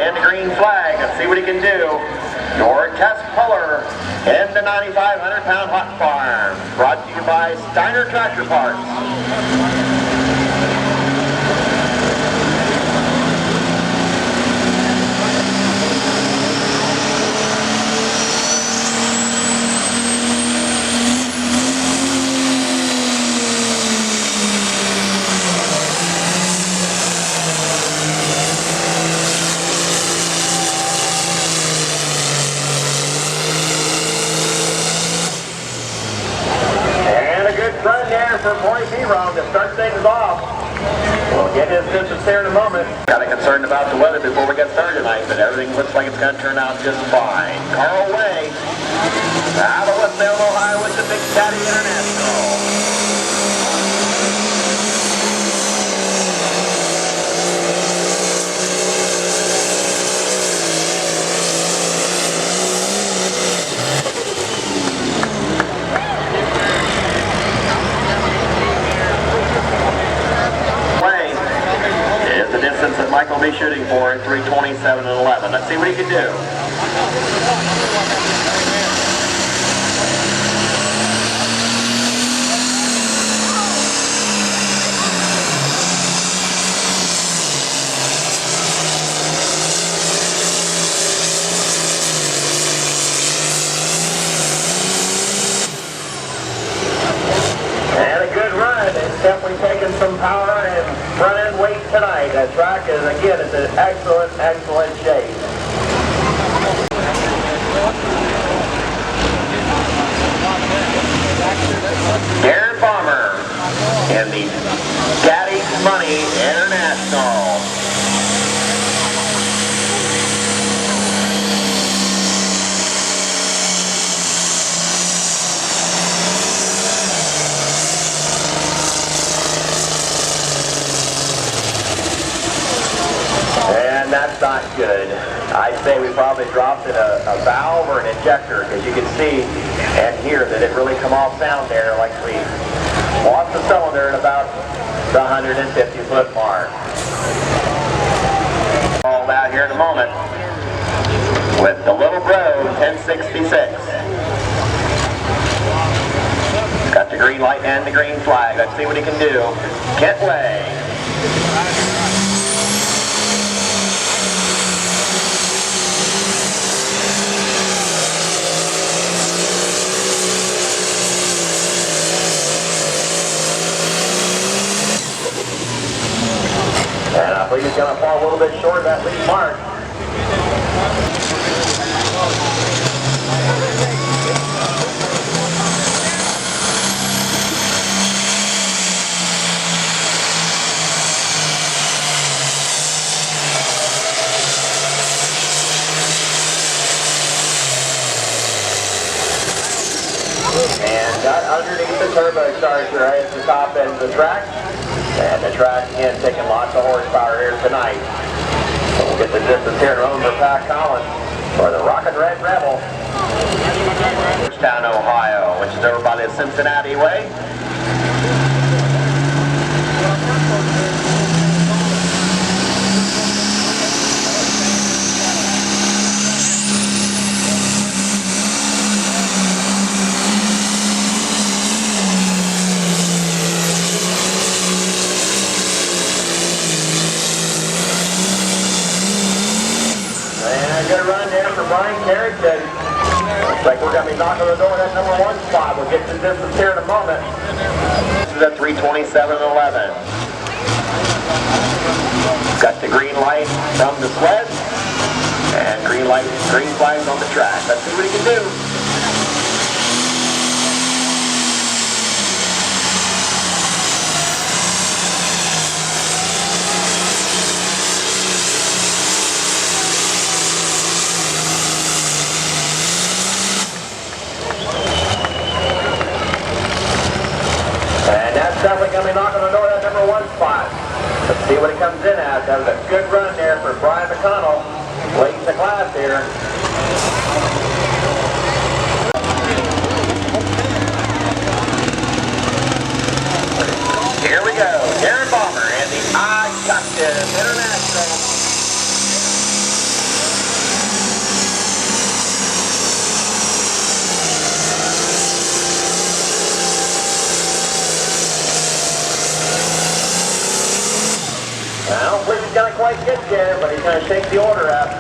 and the green flag. Let's see what he can do. Your test puller in the 9,500-pound hot farm. Brought to you by Steiner Tractor Parts. Run there for Boy P-Rom to start things off. We'll get his distance there in a moment. Kind of concerned about the weather before we get started tonight, but everything looks like it's going to turn out just fine. Carl Way, out of West Salem, Ohio with the Big Caddy International. That Mike will be shooting for in 3:27 and 11. Let's see what he can do. And a good run. It's definitely taking some power and front end weight tonight. That track is, again, it's in excellent, excellent shape. Darren Farmer in the Caddy Money International. That's not good. I'd say we probably dropped in a valve or an injector, because you can see and hear that it really come off sound there like we lost the cylinder at about the 150-foot mark. All out here in a moment with the Little Bro 1066. Got the green light and the green flag. Let's see what he can do. Kent Way. And I believe he's going to fall a little bit short of that lead mark. And got underneath the turbocharger right at the top end of the track. And the track, again, taking lots of horsepower here tonight. So we'll get the distance here in a moment for Pat Collins for the Rockin' Red Rebel. Georgetown, Ohio, which is over by the Cincinnati way. Good run there for Brian Carrington. Looks like we're going to be knocking on the door at that number 1 spot. We'll get to the distance here in a moment. This is at 3:27 and 11. Got the green light from the sled and green light, green flags on the track. Let's see what he can do. Definitely going to be knocking on the door at that number 1 spot. Let's see what he comes in at. That was a good run there for Brian McConnell, leading the class here. Here we go, Darren Farmer and the Augustus International. he's going to quite get there, but he's going to shake the order up.